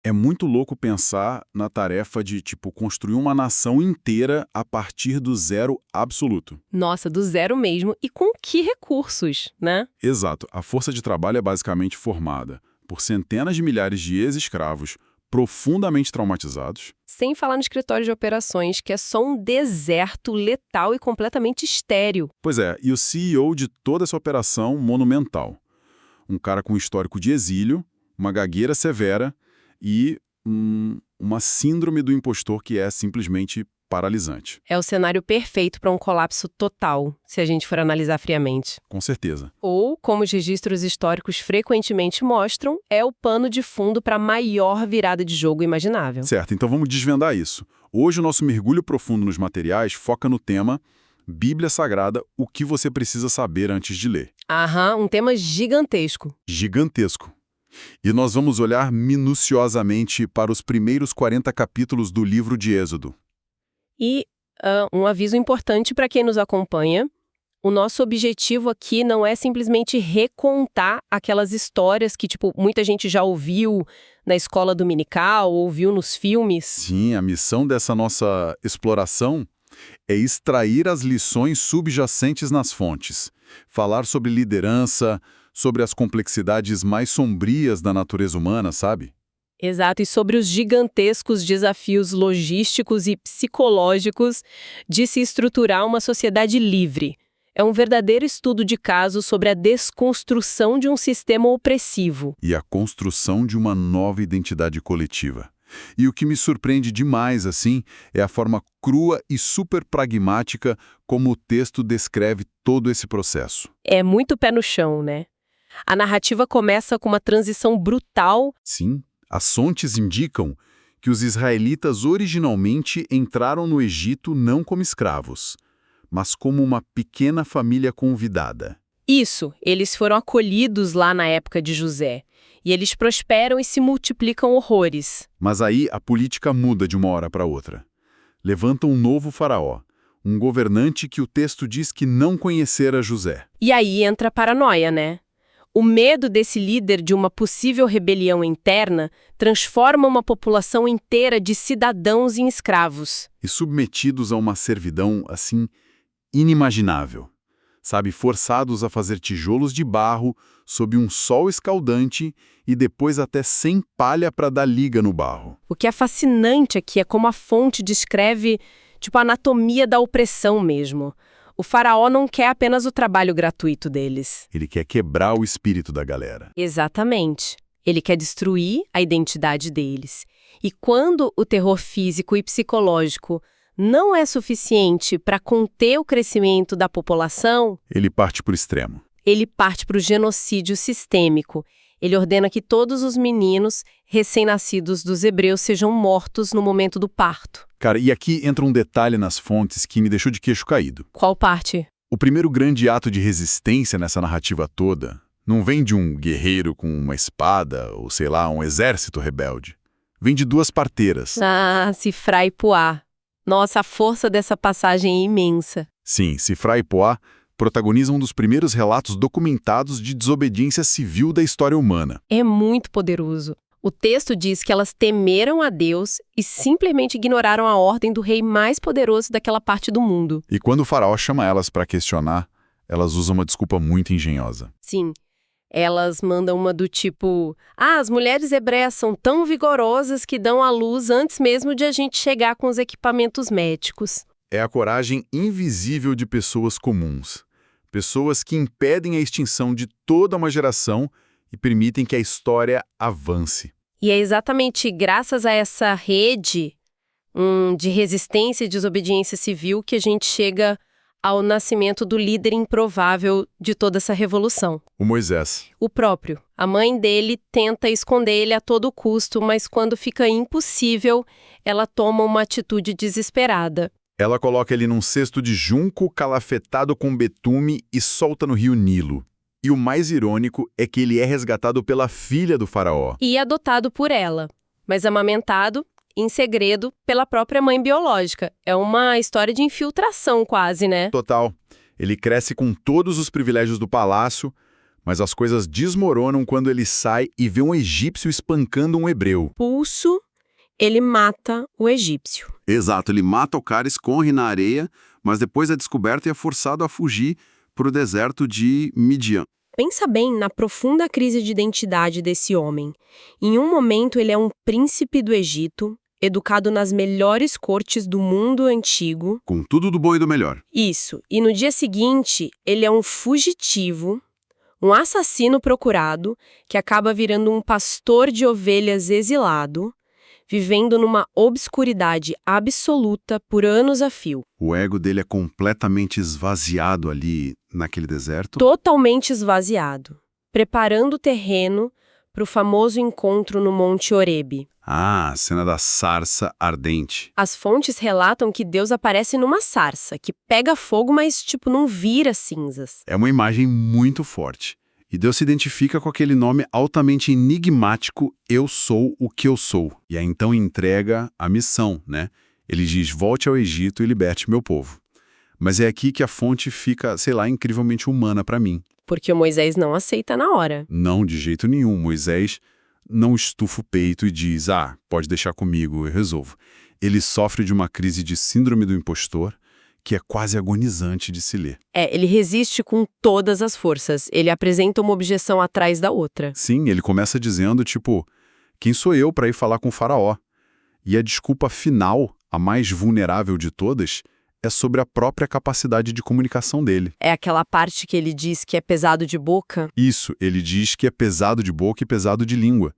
É muito louco pensar na tarefa de, tipo, construir uma nação inteira a partir do zero absoluto. Nossa, do zero mesmo. E com que recursos, né? Exato. A força de trabalho é basicamente formada por centenas de milhares de ex-escravos profundamente traumatizados. Sem falar no escritório de operações, que é só um deserto letal e completamente estéril. Pois é, e o CEO de toda essa operação monumental. Um cara com histórico de exílio, uma gagueira severa e uma síndrome do impostor que é simplesmente paralisante. É o cenário perfeito para um colapso total, se a gente for analisar friamente. Com certeza. Ou, como os registros históricos frequentemente mostram, é o pano de fundo para a maior virada de jogo imaginável. Certo, então vamos desvendar isso. Hoje o nosso mergulho profundo nos materiais foca no tema Bíblia Sagrada, o que você precisa saber antes de ler. Aham, um tema gigantesco. Gigantesco. E nós vamos olhar minuciosamente para os primeiros 40 capítulos do livro de Êxodo. E um aviso importante para quem nos acompanha: o nosso objetivo aqui não é simplesmente recontar aquelas histórias que, tipo, muita gente já ouviu na escola dominical, ouviu nos filmes. Sim, a missão dessa nossa exploração é extrair as lições subjacentes nas fontes, falar sobre liderança, sobre as complexidades mais sombrias da natureza humana, sabe? Exato, e sobre os gigantescos desafios logísticos e psicológicos de se estruturar uma sociedade livre. É um verdadeiro estudo de caso sobre a desconstrução de um sistema opressivo. E a construção de uma nova identidade coletiva. E o que me surpreende demais, assim, é a forma crua e super pragmática como o texto descreve todo esse processo. É muito pé no chão, né? A narrativa começa com uma transição brutal. Sim, as fontes indicam que os israelitas originalmente entraram no Egito não como escravos, mas como uma pequena família convidada. Isso, eles foram acolhidos lá na época de José. E eles prosperam e se multiplicam horrores. Mas aí a política muda de uma hora para outra. Levanta um novo faraó, um governante que o texto diz que não conhecera José. E aí entra a paranoia, né? O medo desse líder de uma possível rebelião interna transforma uma população inteira de cidadãos em escravos. E submetidos a uma servidão, assim, inimaginável. Sabe, forçados a fazer tijolos de barro sob um sol escaldante e depois até sem palha para dar liga no barro. O que é fascinante aqui é como a fonte descreve, tipo, a anatomia da opressão mesmo. O faraó não quer apenas o trabalho gratuito deles. Ele quer quebrar o espírito da galera. Exatamente. Ele quer destruir a identidade deles. E quando o terror físico e psicológico não é suficiente para conter o crescimento da população, Ele parte para o extremo. ele parte para o genocídio sistêmico. Ele ordena que todos os meninos recém-nascidos dos hebreus sejam mortos no momento do parto. Cara, e aqui entra um detalhe nas fontes que me deixou de queixo caído. Qual parte? O primeiro grande ato de resistência nessa narrativa toda não vem de um guerreiro com uma espada ou, sei lá, um exército rebelde. Vem de duas parteiras. Ah, Sifrá e Puá. Nossa, a força dessa passagem é imensa. Sim, Sifrá e Poá protagonizam um dos primeiros relatos documentados de desobediência civil da história humana. É muito poderoso. O texto diz que elas temeram a Deus e simplesmente ignoraram a ordem do rei mais poderoso daquela parte do mundo. E quando o faraó chama elas para questionar, elas usam uma desculpa muito engenhosa. Sim, elas mandam uma do tipo: as mulheres hebreias são tão vigorosas que dão à luz antes mesmo de a gente chegar com os equipamentos médicos. É a coragem invisível de pessoas comuns. Pessoas que impedem a extinção de toda uma geração e permitem que a história avance. E é exatamente graças a essa rede de resistência e desobediência civil que a gente chega ao nascimento do líder improvável de toda essa revolução. O Moisés. O próprio. A mãe dele tenta esconder ele a todo custo, mas quando fica impossível, ela toma uma atitude desesperada. Ela coloca ele num cesto de junco calafetado com betume e solta no rio Nilo. E o mais irônico é que ele é resgatado pela filha do faraó. E adotado por ela, mas amamentado, em segredo, pela própria mãe biológica. É uma história de infiltração quase, né? Total. Ele cresce com todos os privilégios do palácio, Mas as coisas desmoronam quando ele sai e vê um egípcio espancando um hebreu. Pulso, ele mata o egípcio. Exato, ele mata o cara, escorre na areia, mas depois é descoberto e é forçado a fugir para o deserto de Midian. Pensa bem na profunda crise de identidade desse homem. Em um momento ele é um príncipe do Egito, educado nas melhores cortes do mundo antigo. Com tudo do bom e do melhor. Isso. E no dia seguinte, ele é um fugitivo, um assassino procurado, que acaba virando um pastor de ovelhas exilado, vivendo numa obscuridade absoluta por anos a fio. O ego dele é completamente esvaziado ali naquele deserto. Totalmente esvaziado, preparando o terreno para o famoso encontro no Monte Horebe. Ah, a cena da sarça ardente. As fontes relatam que Deus aparece numa sarça, que pega fogo, mas não vira cinzas. É uma imagem muito forte. E Deus se identifica com aquele nome altamente enigmático, eu sou o que eu sou. E aí então entrega a missão, né? Ele diz, volte ao Egito e liberte meu povo. Mas é aqui que a fonte fica, sei lá, incrivelmente humana para mim. Porque o Moisés não aceita na hora. Não, de jeito nenhum. Moisés não estufa o peito e diz, pode deixar comigo, eu resolvo. Ele sofre de uma crise de síndrome do impostor, que é quase agonizante de se ler. Ele resiste com todas as forças. Ele apresenta uma objeção atrás da outra. Sim, ele começa dizendo, quem sou eu para ir falar com o faraó? E a desculpa final, a mais vulnerável de todas, é sobre a própria capacidade de comunicação dele. É aquela parte que ele diz que é pesado de boca? Isso, ele diz que é pesado de boca e pesado de língua,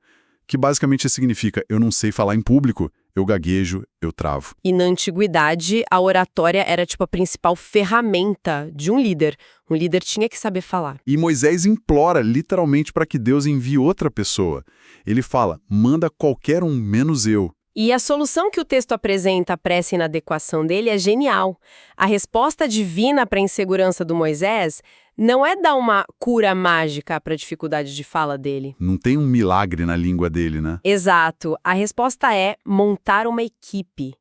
que basicamente significa eu não sei falar em público, eu gaguejo, eu travo. E na antiguidade, a oratória era a principal ferramenta de um líder. Um líder tinha que saber falar. E Moisés implora literalmente para que Deus envie outra pessoa. Ele fala, manda qualquer um menos eu. E a solução que o texto apresenta para essa inadequação dele é genial. A resposta divina para a insegurança do Moisés não é dar uma cura mágica para a dificuldade de fala dele. Não tem um milagre na língua dele, né? Exato. A resposta é montar uma equipe.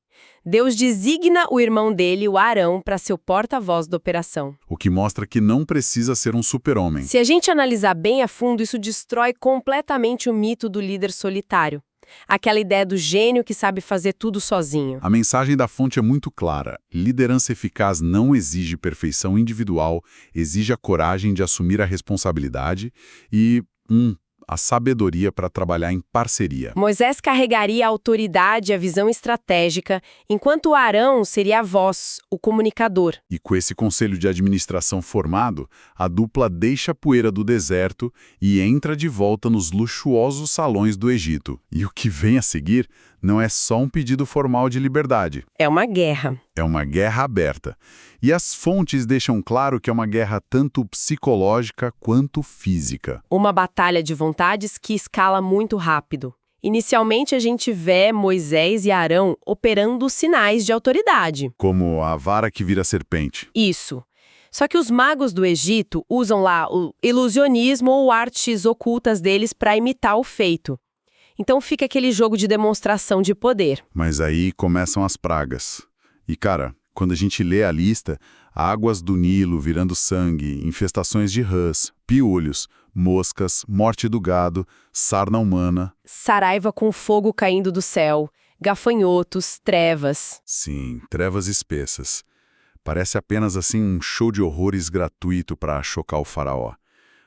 Deus designa o irmão dele, o Arão, para ser o porta-voz da operação. O que mostra que não precisa ser um super-homem. Se a gente analisar bem a fundo, isso destrói completamente o mito do líder solitário. Aquela ideia do gênio que sabe fazer tudo sozinho. A mensagem da fonte é muito clara. Liderança eficaz não exige perfeição individual, exige a coragem de assumir a responsabilidade e, a sabedoria para trabalhar em parceria. Moisés carregaria a autoridade e a visão estratégica, enquanto Arão seria a voz, o comunicador. E com esse conselho de administração formado, a dupla deixa a poeira do deserto e entra de volta nos luxuosos salões do Egito. E o que vem a seguir não é só um pedido formal de liberdade. É uma guerra. É uma guerra aberta. E as fontes deixam claro que é uma guerra tanto psicológica quanto física. Uma batalha de vontades que escala muito rápido. Inicialmente, a gente vê Moisés e Arão operando sinais de autoridade. Como a vara que vira serpente. Isso. Só que os magos do Egito usam lá o ilusionismo ou artes ocultas deles para imitar o feito. Então fica aquele jogo de demonstração de poder. Mas aí começam as pragas. E, cara, quando a gente lê a lista, águas do Nilo virando sangue, infestações de rãs, piolhos, moscas, morte do gado, sarna humana. Saraiva com fogo caindo do céu, gafanhotos, trevas. Sim, trevas espessas. Parece apenas um show de horrores gratuito para chocar o faraó.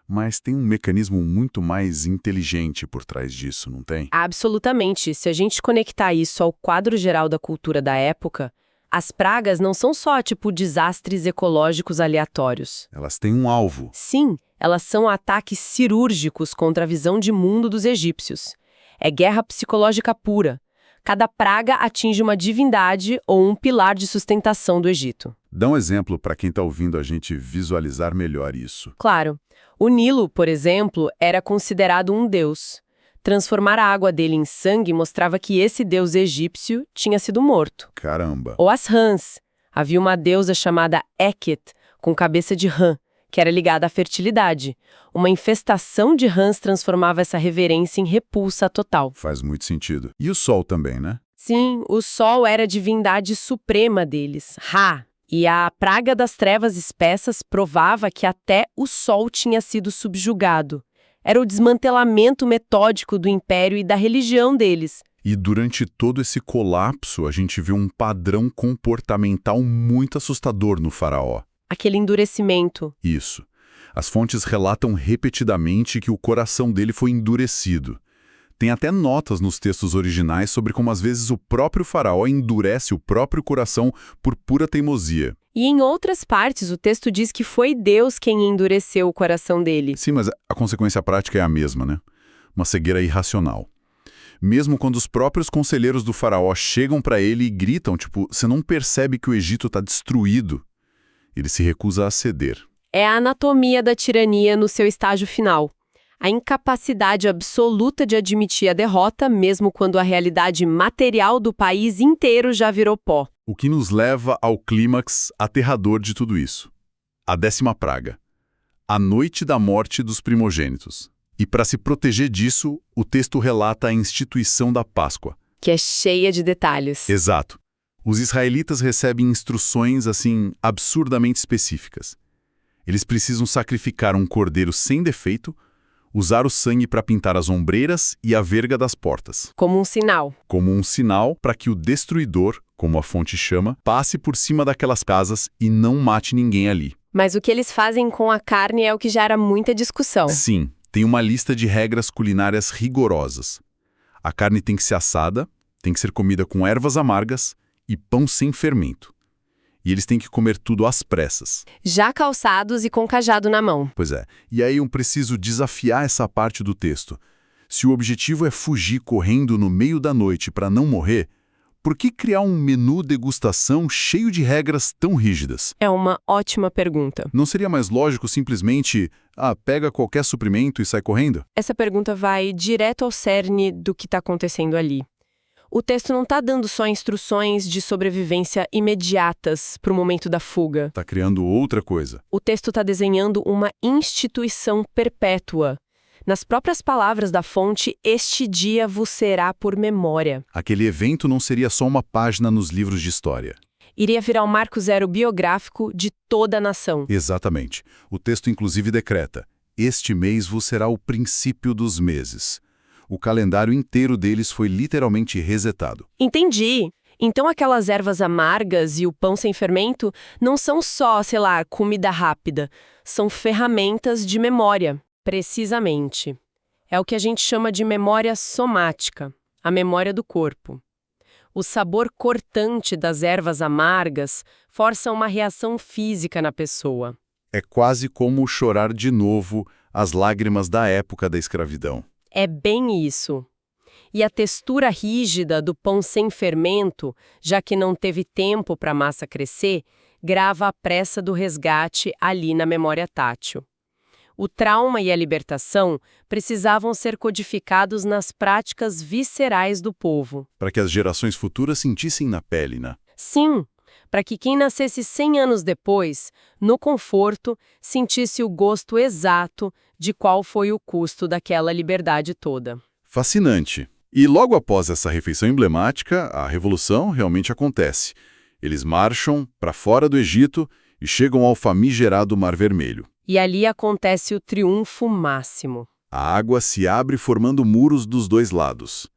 Mas tem um mecanismo muito mais inteligente por trás disso, não tem? Absolutamente. Se a gente conectar isso ao quadro geral da cultura da época, as pragas não são só desastres ecológicos aleatórios. Elas têm um alvo. Sim, elas são ataques cirúrgicos contra a visão de mundo dos egípcios. É guerra psicológica pura. Cada praga atinge uma divindade ou um pilar de sustentação do Egito. Dá um exemplo para quem está ouvindo a gente visualizar melhor isso. Claro. O Nilo, por exemplo, era considerado um deus. Transformar a água dele em sangue mostrava que esse deus egípcio tinha sido morto. Caramba! Ou as rãs. Havia uma deusa chamada Eket, com cabeça de rã, que era ligada à fertilidade. Uma infestação de rãs transformava essa reverência em repulsa total. Faz muito sentido. E o sol também, né? Sim, o sol era a divindade suprema deles, Ra. E a praga das trevas espessas provava que até o sol tinha sido subjugado. Era o desmantelamento metódico do império e da religião deles. E durante todo esse colapso, a gente viu um padrão comportamental muito assustador no faraó. Aquele endurecimento. Isso. As fontes relatam repetidamente que o coração dele foi endurecido. Tem até notas nos textos originais sobre como às vezes o próprio faraó endurece o próprio coração por pura teimosia. E em outras partes, o texto diz que foi Deus quem endureceu o coração dele. Sim, mas a consequência prática é a mesma, né? Uma cegueira irracional. Mesmo quando os próprios conselheiros do faraó chegam para ele e gritam, tipo, você não percebe que o Egito está destruído? Ele se recusa a ceder. É a anatomia da tirania no seu estágio final. A incapacidade absoluta de admitir a derrota, mesmo quando a realidade material do país inteiro já virou pó. O que nos leva ao clímax aterrador de tudo isso. A 10ª praga. A noite da morte dos primogênitos. E para se proteger disso, o texto relata a instituição da Páscoa. Que é cheia de detalhes. Exato. Os israelitas recebem instruções, assim, absurdamente específicas. Eles precisam sacrificar um cordeiro sem defeito, usar o sangue para pintar as ombreiras e a verga das portas. Como um sinal. Como um sinal para que o destruidor, como a fonte chama, passe por cima daquelas casas e não mate ninguém ali. Mas o que eles fazem com a carne é o que gera muita discussão. Sim, tem uma lista de regras culinárias rigorosas. A carne tem que ser assada, tem que ser comida com ervas amargas e pão sem fermento. E eles têm que comer tudo às pressas. Já calçados e com cajado na mão. Pois é. E aí eu preciso desafiar essa parte do texto. Se o objetivo é fugir correndo no meio da noite para não morrer, por que criar um menu degustação cheio de regras tão rígidas? É uma ótima pergunta. Não seria mais lógico simplesmente, pega qualquer suprimento e sai correndo? Essa pergunta vai direto ao cerne do que está acontecendo ali. O texto não está dando só instruções de sobrevivência imediatas para o momento da fuga. Está criando outra coisa. O texto está desenhando uma instituição perpétua. Nas próprias palavras da fonte, este dia vos será por memória. Aquele evento não seria só uma página nos livros de história. Iria virar o marco zero biográfico de toda a nação. Exatamente. O texto inclusive decreta: este mês vos será o princípio dos meses. O calendário inteiro deles foi literalmente resetado. Entendi. Então aquelas ervas amargas e o pão sem fermento não são só, comida rápida. São ferramentas de memória. Precisamente. É o que a gente chama de memória somática, a memória do corpo. O sabor cortante das ervas amargas força uma reação física na pessoa. É quase como chorar de novo as lágrimas da época da escravidão. É bem isso. E a textura rígida do pão sem fermento, já que não teve tempo para a massa crescer, grava a pressa do resgate ali na memória tátil. O trauma e a libertação precisavam ser codificados nas práticas viscerais do povo. Para que as gerações futuras sentissem na pele, né? Sim, para que quem nascesse 100 anos depois, no conforto, sentisse o gosto exato de qual foi o custo daquela liberdade toda. Fascinante. E logo após essa refeição emblemática, a revolução realmente acontece. Eles marcham para fora do Egito e chegam ao famigerado Mar Vermelho. E ali acontece o triunfo máximo. A água se abre formando muros dos dois lados.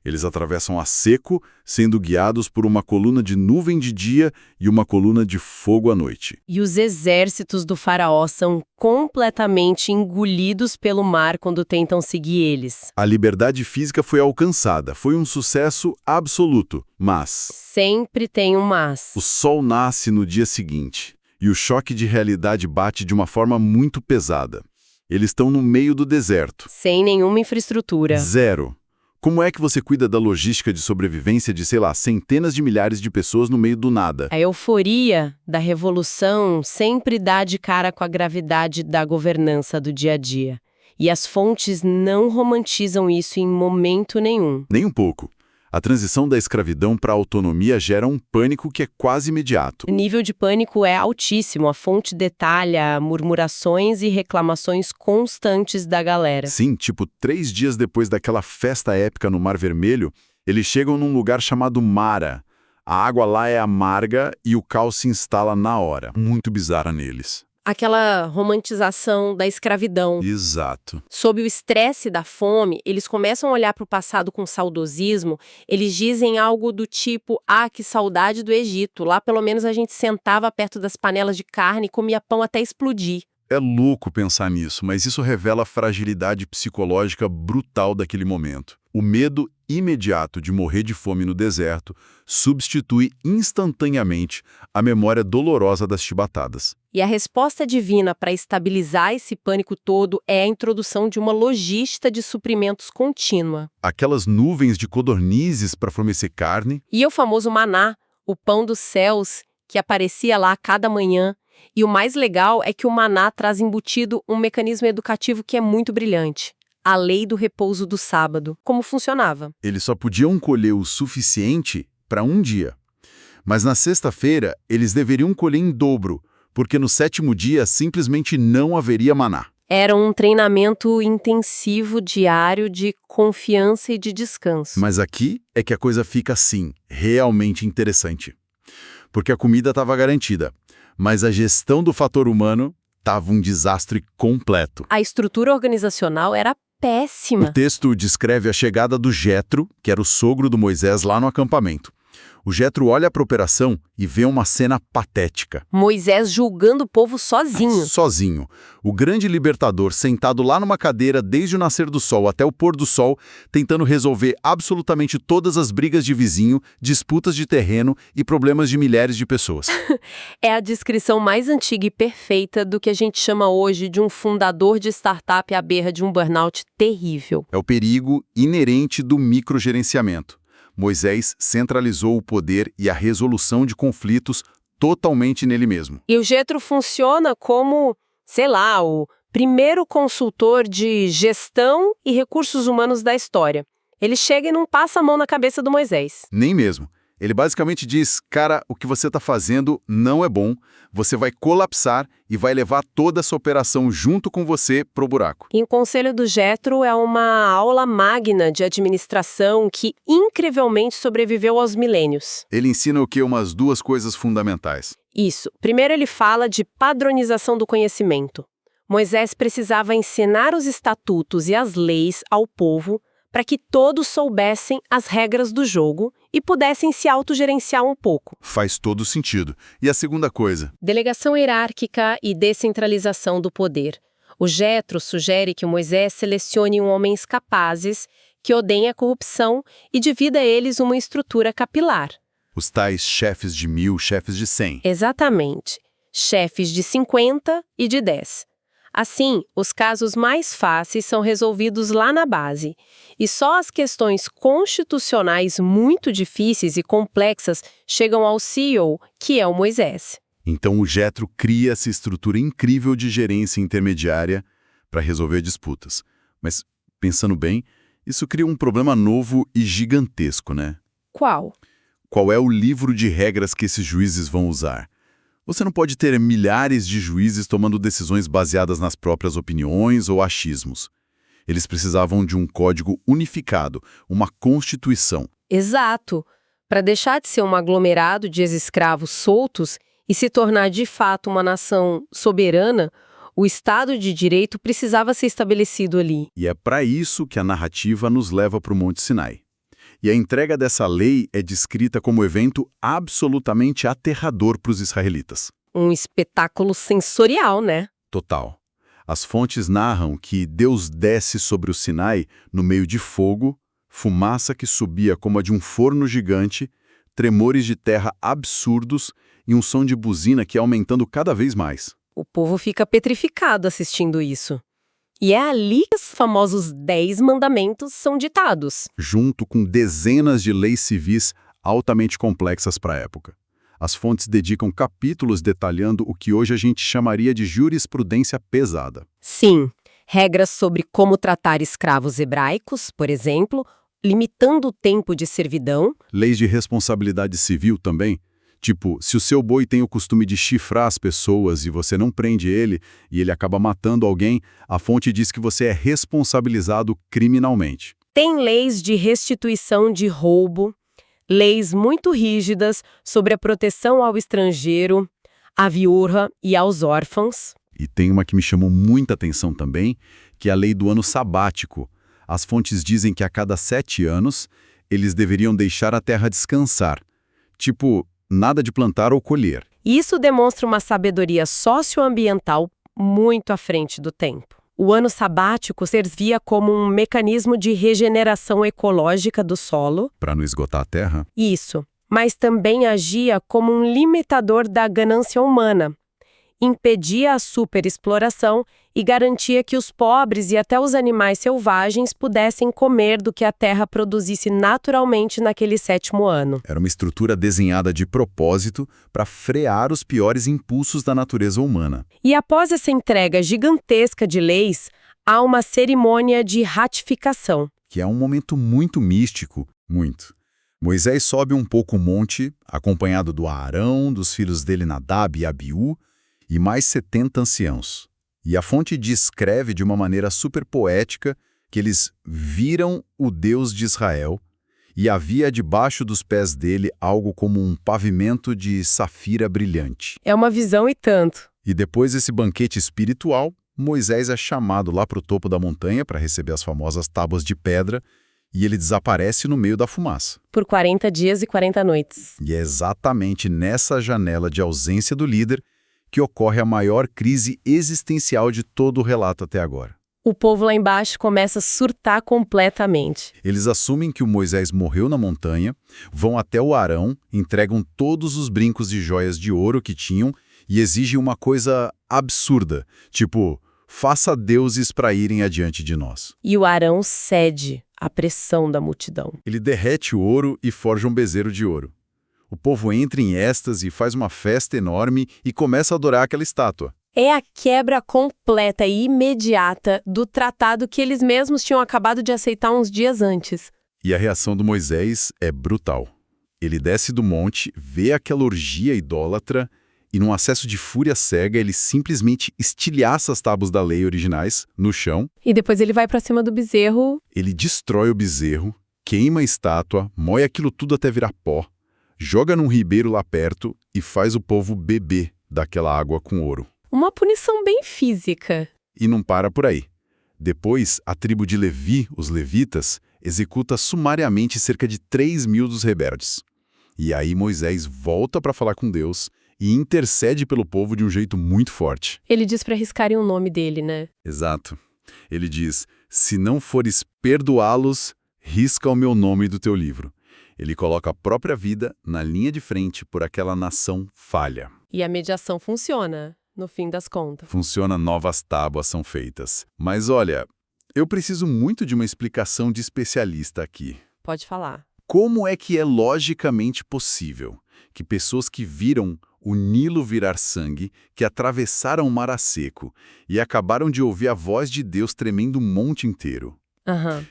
Eles atravessam a seco, sendo guiados por uma coluna de nuvem de dia e uma coluna de fogo à noite. E os exércitos do faraó são completamente engolidos pelo mar quando tentam seguir eles. A liberdade física foi alcançada, foi um sucesso absoluto, mas... Sempre tem um mas. O sol nasce no dia seguinte, e o choque de realidade bate de uma forma muito pesada. Eles estão no meio do deserto. Sem nenhuma infraestrutura. Zero. Como é que você cuida da logística de sobrevivência de, centenas de milhares de pessoas no meio do nada? A euforia da revolução sempre dá de cara com a gravidade da governança do dia a dia. E as fontes não romantizam isso em momento nenhum. Nem um pouco. A transição da escravidão para a autonomia gera um pânico que é quase imediato. O nível de pânico é altíssimo. A fonte detalha murmurações e reclamações constantes da galera. Sim, 3 dias depois daquela festa épica no Mar Vermelho, eles chegam num lugar chamado Mara. A água lá é amarga e o caos se instala na hora. Muito bizarra neles. Aquela romantização da escravidão. Exato. Sob o estresse da fome, eles começam a olhar para o passado com saudosismo. Eles dizem algo do tipo, que saudade do Egito. Lá pelo menos a gente sentava perto das panelas de carne e comia pão até explodir. É louco pensar nisso, mas isso revela a fragilidade psicológica brutal daquele momento. O medo imediato de morrer de fome no deserto substitui instantaneamente a memória dolorosa das chibatadas. E a resposta divina para estabilizar esse pânico todo é a introdução de uma logística de suprimentos contínua. Aquelas nuvens de codornizes para fornecer carne. E o famoso maná, o pão dos céus, que aparecia lá a cada manhã. E o mais legal é que o maná traz embutido um mecanismo educativo que é muito brilhante. A lei do repouso do sábado. Como funcionava? Eles só podiam colher o suficiente para um dia. Mas na sexta-feira, eles deveriam colher em dobro, porque no 7º dia simplesmente não haveria maná. Era um treinamento intensivo diário de confiança e de descanso. Mas aqui é que a coisa fica assim, realmente interessante. Porque a comida estava garantida, mas a gestão do fator humano estava um desastre completo. A estrutura organizacional era péssima. O texto descreve a chegada do Jetro, que era o sogro do Moisés, lá no acampamento. O Jetro olha para a operação e vê uma cena patética. Moisés julgando o povo sozinho. Sozinho. O grande libertador sentado lá numa cadeira desde o nascer do sol até o pôr do sol, tentando resolver absolutamente todas as brigas de vizinho, disputas de terreno e problemas de milhares de pessoas. É a descrição mais antiga e perfeita do que a gente chama hoje de um fundador de startup à beira de um burnout terrível. É o perigo inerente do microgerenciamento. Moisés centralizou o poder e a resolução de conflitos totalmente nele mesmo. E o Jetro funciona como, o primeiro consultor de gestão e recursos humanos da história. Ele chega e não passa a mão na cabeça do Moisés. Nem mesmo. Ele basicamente diz, cara, o que você está fazendo não é bom, você vai colapsar e vai levar toda essa operação junto com você pro buraco. E o Conselho do Jetro é uma aula magna de administração que incrivelmente sobreviveu aos milênios. Ele ensina o quê? Umas 2 coisas fundamentais. Isso. Primeiro ele fala de padronização do conhecimento. Moisés precisava ensinar os estatutos e as leis ao povo para que todos soubessem as regras do jogo e pudessem se autogerenciar um pouco. Faz todo sentido. E a segunda coisa? Delegação hierárquica e descentralização do poder. O Jetro sugere que Moisés selecione homens capazes, que odeiem a corrupção e divida a eles uma estrutura capilar. Os tais chefes de 1000, chefes de 100. Exatamente. Chefes de 50 e de 10. Assim, os casos mais fáceis são resolvidos lá na base, e só as questões constitucionais muito difíceis e complexas chegam ao CEO, que é o Moisés. Então o Jetro cria essa estrutura incrível de gerência intermediária para resolver disputas. Mas, pensando bem, isso cria um problema novo e gigantesco, né? Qual? Qual é o livro de regras que esses juízes vão usar? Você não pode ter milhares de juízes tomando decisões baseadas nas próprias opiniões ou achismos. Eles precisavam de um código unificado, uma constituição. Exato. Para deixar de ser um aglomerado de ex-escravos soltos e se tornar de fato uma nação soberana, o Estado de Direito precisava ser estabelecido ali. E é para isso que a narrativa nos leva para o Monte Sinai. E a entrega dessa lei é descrita como um evento absolutamente aterrador para os israelitas. Um espetáculo sensorial, né? Total. As fontes narram que Deus desce sobre o Sinai no meio de fogo, fumaça que subia como a de um forno gigante, tremores de terra absurdos e um som de buzina que ia aumentando cada vez mais. O povo fica petrificado assistindo isso. E é ali que os famosos 10 mandamentos são ditados. Junto com dezenas de leis civis altamente complexas para a época. As fontes dedicam capítulos detalhando o que hoje a gente chamaria de jurisprudência pesada. Sim, regras sobre como tratar escravos hebraicos, por exemplo, limitando o tempo de servidão. Leis de responsabilidade civil também. Tipo, se o seu boi tem o costume de chifrar as pessoas e você não prende ele e ele acaba matando alguém, a fonte diz que você é responsabilizado criminalmente. Tem leis de restituição de roubo, Leis muito rígidas sobre a proteção ao estrangeiro, à viúva e aos órfãos. E tem uma que me chamou muita atenção também, que é a lei do ano sabático. As fontes dizem que a cada 7 anos, eles deveriam deixar a terra descansar. Tipo, nada de plantar ou colher. Isso demonstra uma sabedoria socioambiental muito à frente do tempo. O ano sabático servia como um mecanismo de regeneração ecológica do solo. Para não esgotar a terra? Isso. Mas também agia como um limitador da ganância humana. Impedia a superexploração e garantia que os pobres e até os animais selvagens pudessem comer do que a terra produzisse naturalmente naquele 7º ano. Era uma estrutura desenhada de propósito para frear os piores impulsos da natureza humana. E após essa entrega gigantesca de leis, há uma cerimônia de ratificação. Que é um momento muito místico, muito. Moisés sobe um pouco o monte, acompanhado do Arão, dos filhos dele Nadab e Abiú, e mais 70 anciãos. E a fonte descreve de uma maneira super poética que eles viram o Deus de Israel e havia debaixo dos pés dele algo como um pavimento de safira brilhante. É uma visão e tanto. E depois desse banquete espiritual, Moisés é chamado lá para o topo da montanha para receber as famosas tábuas de pedra e ele desaparece no meio da fumaça. Por 40 dias e 40 noites. E é exatamente nessa janela de ausência do líder que ocorre a maior crise existencial de todo o relato até agora. O povo lá embaixo começa a surtar completamente. Eles assumem que o Moisés morreu na montanha, vão até o Arão, entregam todos os brincos e joias de ouro que tinham e exigem uma coisa absurda, tipo, faça deuses para irem adiante de nós. E o Arão cede à pressão da multidão. Ele derrete o ouro e forja um bezerro de ouro. O povo entra em êxtase, faz uma festa enorme e começa a adorar aquela estátua. É a quebra completa e imediata do tratado que eles mesmos tinham acabado de aceitar uns dias antes. E a reação do Moisés é brutal. Ele desce do monte, vê aquela orgia idólatra e, num acesso de fúria cega, ele simplesmente estilhaça as tábuas da lei originais no chão. E depois ele vai pra cima do bezerro. Ele destrói o bezerro, queima a estátua, moe aquilo tudo até virar pó, joga num ribeiro lá perto e faz o povo beber daquela água com ouro. Uma punição bem física. E não para por aí. Depois, a tribo de Levi, os levitas, executa sumariamente cerca de 3.000 dos rebeldes. E aí Moisés volta para falar com Deus e intercede pelo povo de um jeito muito forte. Ele diz para riscarem o nome dele, né? Exato. Ele diz, se não fores perdoá-los, risca o meu nome do teu livro. Ele coloca a própria vida na linha de frente por aquela nação falha. E a mediação funciona, no fim das contas. Funciona, novas tábuas são feitas. Mas olha, eu preciso muito de uma explicação de especialista aqui. Pode falar. Como é que é logicamente possível que pessoas que viram o Nilo virar sangue, que atravessaram o mar a seco e acabaram de ouvir a voz de Deus tremendo o monte inteiro,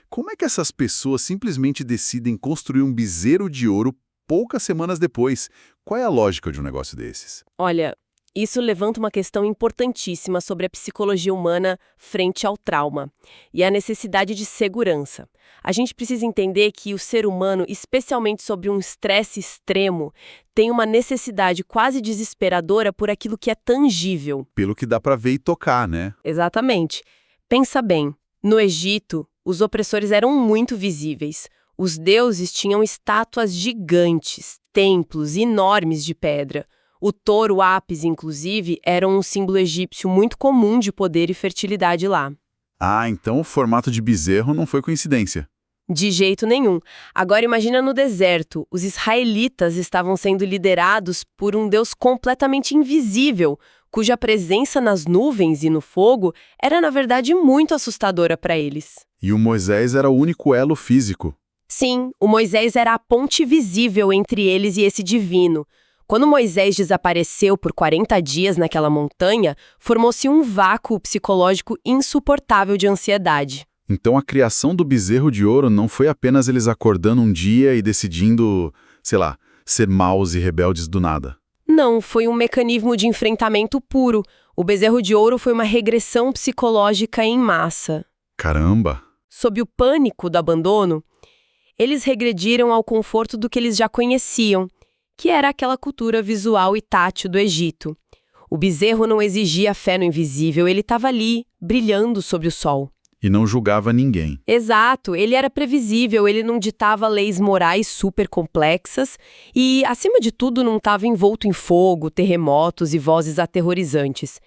como é que essas pessoas simplesmente decidem construir um bezerro de ouro poucas semanas depois? Qual é a lógica de um negócio desses? Olha, isso levanta uma questão importantíssima sobre a psicologia humana frente ao trauma e a necessidade de segurança. A gente precisa entender que o ser humano, especialmente sob um estresse extremo, tem uma necessidade quase desesperadora por aquilo que é tangível. Pelo que dá para ver e tocar, né? Exatamente. Pensa bem, no Egito, os opressores eram muito visíveis. Os deuses tinham estátuas gigantes, templos enormes de pedra. O touro Apis, inclusive, era um símbolo egípcio muito comum de poder e fertilidade lá. Ah, então o formato de bezerro não foi coincidência. De jeito nenhum. Agora imagina no deserto, os israelitas estavam sendo liderados por um Deus completamente invisível, cuja presença nas nuvens e no fogo era, na verdade, muito assustadora para eles. E o Moisés era o único elo físico. Sim, o Moisés era a ponte visível entre eles e esse divino. Quando Moisés desapareceu por 40 dias naquela montanha, formou-se um vácuo psicológico insuportável de ansiedade. Então a criação do bezerro de ouro não foi apenas eles acordando um dia e decidindo, sei lá, ser maus e rebeldes do nada. Não, foi um mecanismo de enfrentamento puro. O bezerro de ouro foi uma regressão psicológica em massa. Caramba! Sob o pânico do abandono, eles regrediram ao conforto do que eles já conheciam, que era aquela cultura visual e tátil do Egito. O bezerro não exigia fé no invisível, ele estava ali, brilhando sob o sol. E não julgava ninguém. Exato, ele era previsível, ele não ditava leis morais super complexas e, acima de tudo, não estava envolto em fogo, terremotos e vozes aterrorizantes.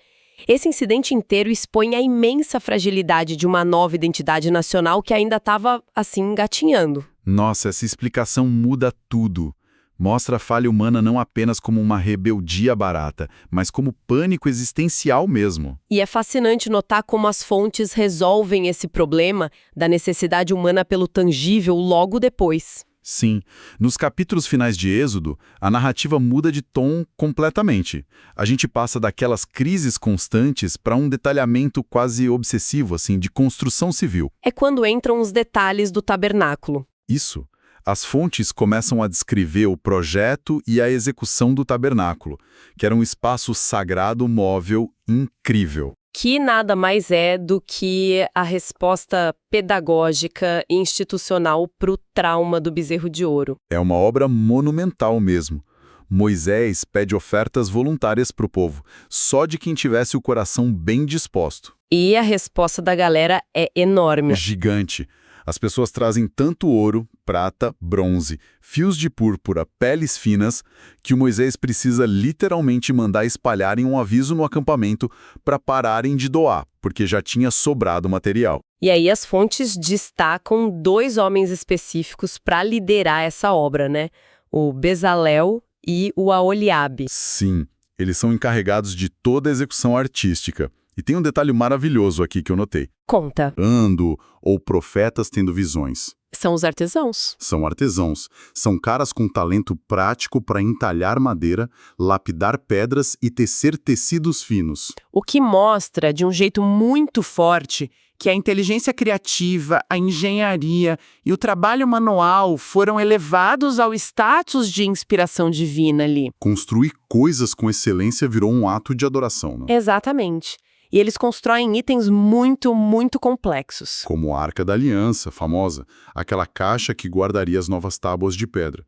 Esse incidente inteiro expõe a imensa fragilidade de uma nova identidade nacional que ainda estava, assim, engatinhando. Nossa, essa explicação muda tudo. Mostra a falha humana não apenas como uma rebeldia barata, mas como pânico existencial mesmo. E é fascinante notar como as fontes resolvem esse problema da necessidade humana pelo tangível logo depois. Sim, nos capítulos finais de Êxodo, a narrativa muda de tom completamente. A gente passa daquelas crises constantes para um detalhamento quase obsessivo, assim, de construção civil. É quando entram os detalhes do tabernáculo. Isso. As fontes começam a descrever o projeto e a execução do tabernáculo, que era um espaço sagrado móvel incrível. Que nada mais é do que a resposta pedagógica e institucional para o trauma do bezerro de ouro. É uma obra monumental mesmo. Moisés pede ofertas voluntárias para o povo, só de quem tivesse o coração bem disposto. E a resposta da galera é enorme. Gigante. As pessoas trazem tanto ouro, prata, bronze, fios de púrpura, peles finas, que o Moisés precisa literalmente mandar espalharem um aviso no acampamento para pararem de doar, porque já tinha sobrado material. E aí as fontes destacam 2 homens específicos para liderar essa obra, né? O Bezalel e o Aholiabe. Sim, eles são encarregados de toda a execução artística. E tem um detalhe maravilhoso aqui que eu notei. Conta. Ando, ou profetas tendo visões. São os artesãos. São artesãos. São caras com talento prático para entalhar madeira, lapidar pedras e tecer tecidos finos. O que mostra, de um jeito muito forte, que a inteligência criativa, a engenharia e o trabalho manual foram elevados ao status de inspiração divina ali. Construir coisas com excelência virou um ato de adoração, né? Exatamente. E eles constroem itens muito, muito complexos. Como a Arca da Aliança, famosa, aquela caixa que guardaria as novas tábuas de pedra.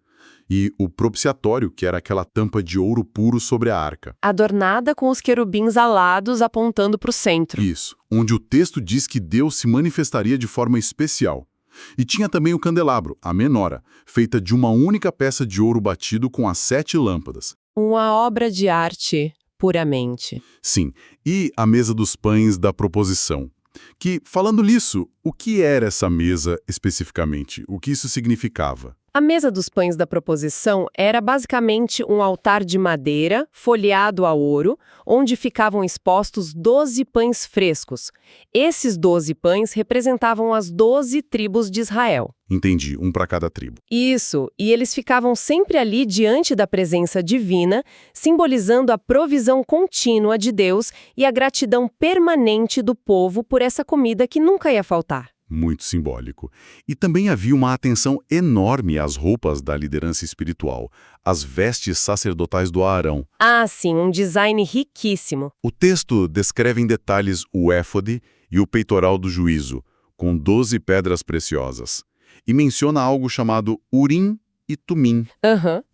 E o propiciatório, que era aquela tampa de ouro puro sobre a arca. Adornada com os querubins alados apontando para o centro. Isso, onde o texto diz que Deus se manifestaria de forma especial. E tinha também o candelabro, a menora, feita de uma única peça de ouro batido com as 7 lâmpadas. Uma obra de arte, puramente. Sim, e a mesa dos pães da proposição. Que, falando nisso, o que era essa mesa especificamente? O que isso significava? A mesa dos pães da proposição era basicamente um altar de madeira, folheado a ouro, onde ficavam expostos 12 pães frescos. Esses 12 pães representavam as 12 tribos de Israel. Entendi, um para cada tribo. Isso, e eles ficavam sempre ali diante da presença divina, simbolizando a provisão contínua de Deus e a gratidão permanente do povo por essa comida que nunca ia faltar. Muito simbólico. E também havia uma atenção enorme às roupas da liderança espiritual, às vestes sacerdotais do Aarão. Ah, sim, um design riquíssimo. O texto descreve em detalhes o éfode e o peitoral do juízo, com 12 pedras preciosas. E menciona algo chamado Urim e Tumim.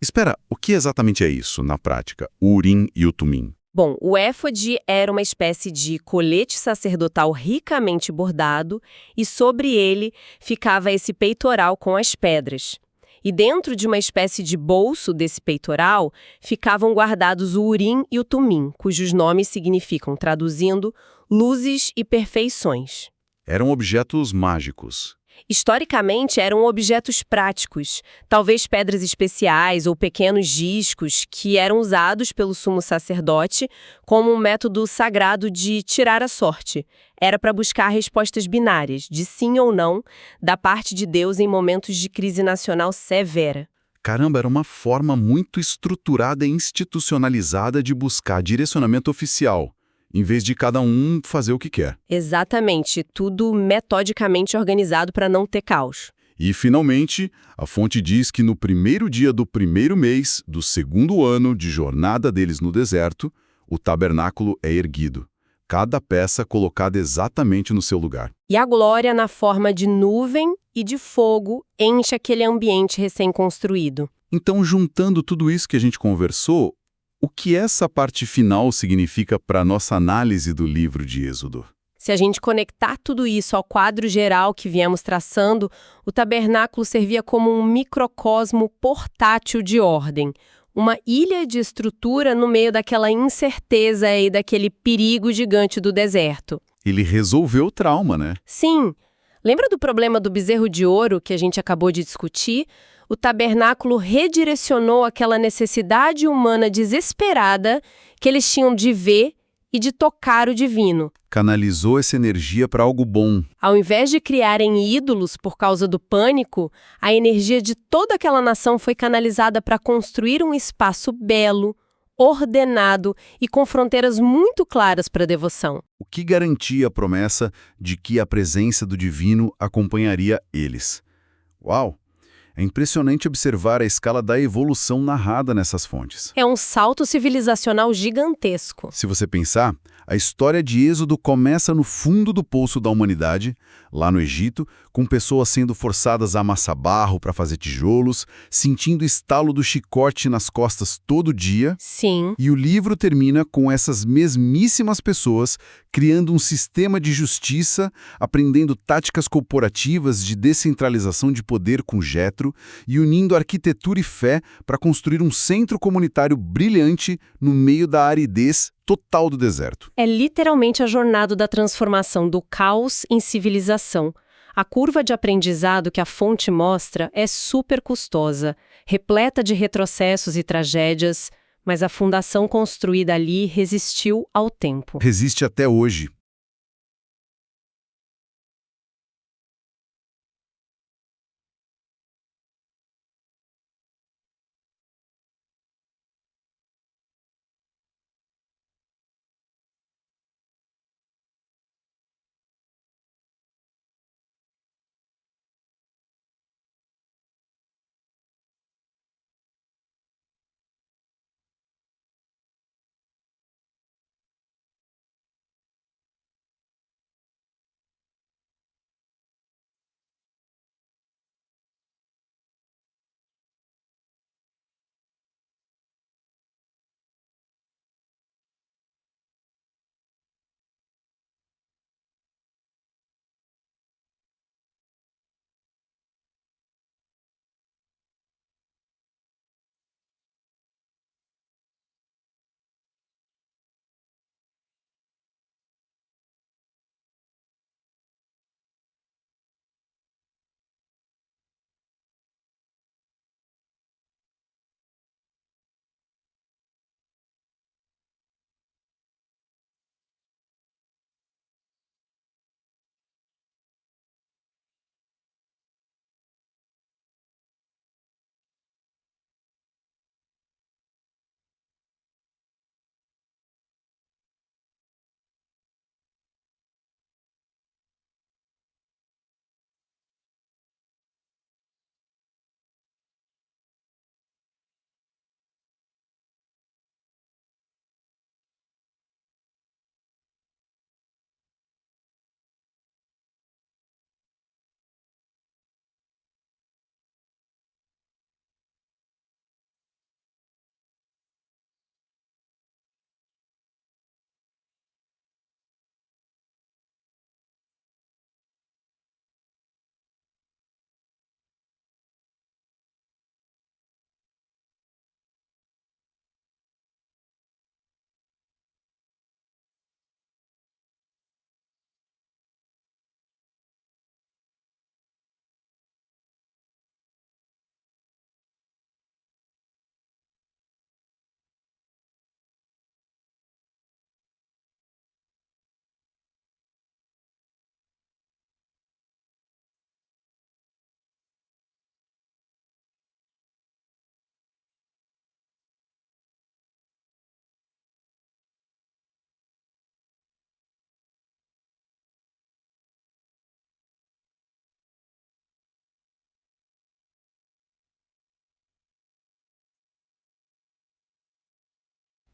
Espera, o que exatamente é isso, na prática, o Urim e o Tumim? Bom, o éfode era uma espécie de colete sacerdotal ricamente bordado e sobre ele ficava esse peitoral com as pedras. E dentro de uma espécie de bolso desse peitoral ficavam guardados o Urim e o Tumim, cujos nomes significam, traduzindo, luzes e perfeições. Eram objetos mágicos. Historicamente, eram objetos práticos, talvez pedras especiais ou pequenos discos que eram usados pelo sumo sacerdote como um método sagrado de tirar a sorte. Era para buscar respostas binárias, de sim ou não, da parte de Deus em momentos de crise nacional severa. Caramba, era uma forma muito estruturada e institucionalizada de buscar direcionamento oficial, em vez de cada um fazer o que quer. Exatamente, tudo metodicamente organizado para não ter caos. E, finalmente, a fonte diz que no primeiro dia do primeiro mês do segundo ano de jornada deles no deserto, o tabernáculo é erguido. cada peça colocada exatamente no seu lugar. E a glória, na forma de nuvem e de fogo, enche aquele ambiente recém-construído. Então, juntando tudo isso que a gente conversou, o que essa parte final significa para a nossa análise do livro de Êxodo? Se a gente conectar tudo isso ao quadro geral que viemos traçando, o tabernáculo servia como um microcosmo portátil de ordem, uma ilha de estrutura no meio daquela incerteza e daquele perigo gigante do deserto. Ele resolveu o trauma, né? Sim, lembra do problema do bezerro de ouro que a gente acabou de discutir? O tabernáculo redirecionou aquela necessidade humana desesperada que eles tinham de ver e de tocar o divino. Canalizou essa energia para algo bom. Ao invés de criarem ídolos por causa do pânico, a energia de toda aquela nação foi canalizada para construir um espaço belo, ordenado e com fronteiras muito claras para a devoção. O que garantia a promessa de que a presença do divino acompanharia eles. Uau! É impressionante observar a escala da evolução narrada nessas fontes. É um salto civilizacional gigantesco. Se você pensar, a história de Êxodo começa no fundo do poço da humanidade, lá no Egito, com pessoas sendo forçadas a amassar barro para fazer tijolos, sentindo o estalo do chicote nas costas todo dia. Sim. E o livro termina com essas mesmíssimas pessoas criando um sistema de justiça, aprendendo táticas corporativas de descentralização de poder com Jetro e unindo arquitetura e fé para construir um centro comunitário brilhante no meio da aridez total do deserto. É literalmente a jornada da transformação do caos em civilização. A curva de aprendizado que a fonte mostra é super custosa, repleta de retrocessos e tragédias, mas a fundação construída ali resistiu ao tempo. Resiste até hoje.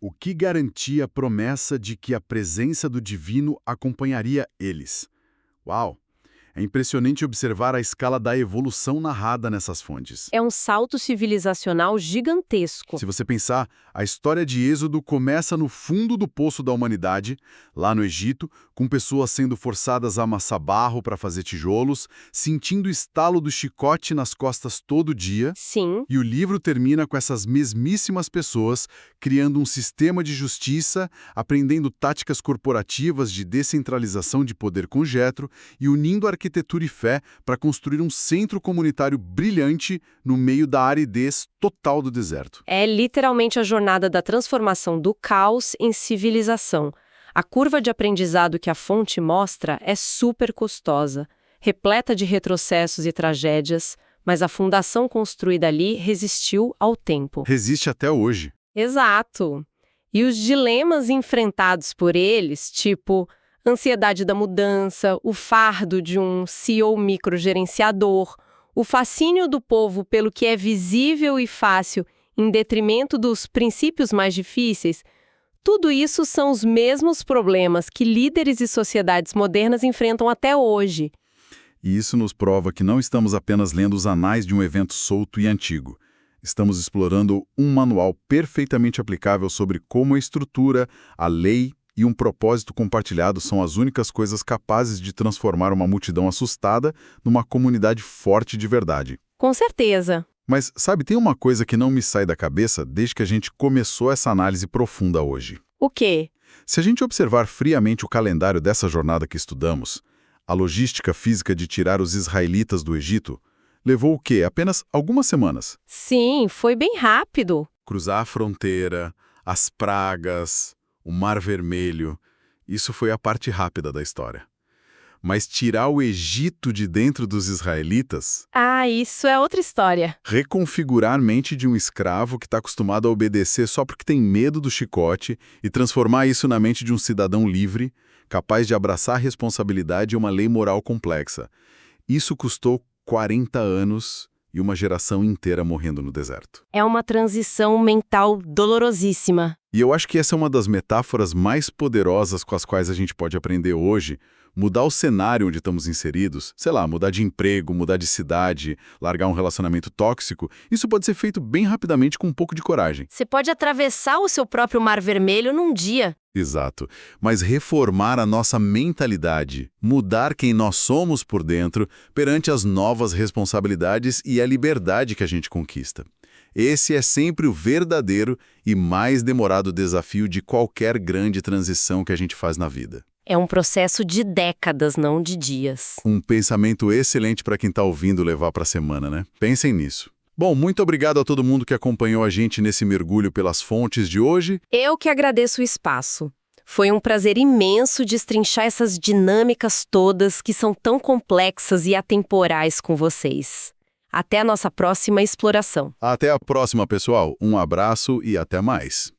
o que garantia a promessa de que a presença do divino acompanharia eles. Uau! É impressionante observar a escala da evolução narrada nessas fontes. É um salto civilizacional gigantesco. Se você pensar, a história de Êxodo começa no fundo do poço da humanidade, lá no Egito, com pessoas sendo forçadas a amassar barro para fazer tijolos, sentindo o estalo do chicote nas costas todo dia. Sim. E o livro termina com essas mesmíssimas pessoas criando um sistema de justiça, aprendendo táticas corporativas de descentralização de poder com Jetro e unindo arquitetura e fé para construir um centro comunitário brilhante no meio da aridez total do deserto. É literalmente a jornada da transformação do caos em civilização. A curva de aprendizado que a fonte mostra é super custosa, repleta de retrocessos e tragédias, mas a fundação construída ali resistiu ao tempo. Resiste até hoje. Exato. E os dilemas enfrentados por eles, tipo ansiedade da mudança, o fardo de um CEO microgerenciador, o fascínio do povo pelo que é visível e fácil em detrimento dos princípios mais difíceis, tudo isso são os mesmos problemas que líderes e sociedades modernas enfrentam até hoje. E isso nos prova que não estamos apenas lendo os anais de um evento solto e antigo. Estamos explorando um manual perfeitamente aplicável sobre como a estrutura, a lei e um propósito compartilhado são as únicas coisas capazes de transformar uma multidão assustada numa comunidade forte de verdade. Com certeza. Mas, sabe, tem uma coisa que não me sai da cabeça desde que a gente começou essa análise profunda hoje. O quê? Se a gente observar friamente o calendário dessa jornada que estudamos, a logística física de tirar os israelitas do Egito levou o quê? Apenas algumas semanas. Sim, foi bem rápido. Cruzar a fronteira, as pragas, o Mar Vermelho, isso foi a parte rápida da história. Mas tirar o Egito de dentro dos israelitas... Ah, isso é outra história. Reconfigurar a mente de um escravo que está acostumado a obedecer só porque tem medo do chicote e transformar isso na mente de um cidadão livre, capaz de abraçar a responsabilidade e uma lei moral complexa. Isso custou 40 anos e uma geração inteira morrendo no deserto. É uma transição mental dolorosíssima. E eu acho que essa é uma das metáforas mais poderosas com as quais a gente pode aprender hoje, mudar o cenário onde estamos inseridos, sei lá, mudar de emprego, mudar de cidade, largar um relacionamento tóxico, isso pode ser feito bem rapidamente com um pouco de coragem. Você pode atravessar o seu próprio Mar Vermelho num dia. Exato. Mas reformar a nossa mentalidade, mudar quem nós somos por dentro perante as novas responsabilidades e a liberdade que a gente conquista. Esse é sempre o verdadeiro e mais demorado desafio de qualquer grande transição que a gente faz na vida. É um processo de décadas, não de dias. Um pensamento excelente para quem está ouvindo levar para a semana, né? Pensem nisso. Bom, muito obrigado a todo mundo que acompanhou a gente nesse mergulho pelas fontes de hoje. Eu que agradeço o espaço. Foi um prazer imenso destrinchar essas dinâmicas todas que são tão complexas e atemporais com vocês. Até a nossa próxima exploração. Até a próxima, pessoal. Um abraço e até mais.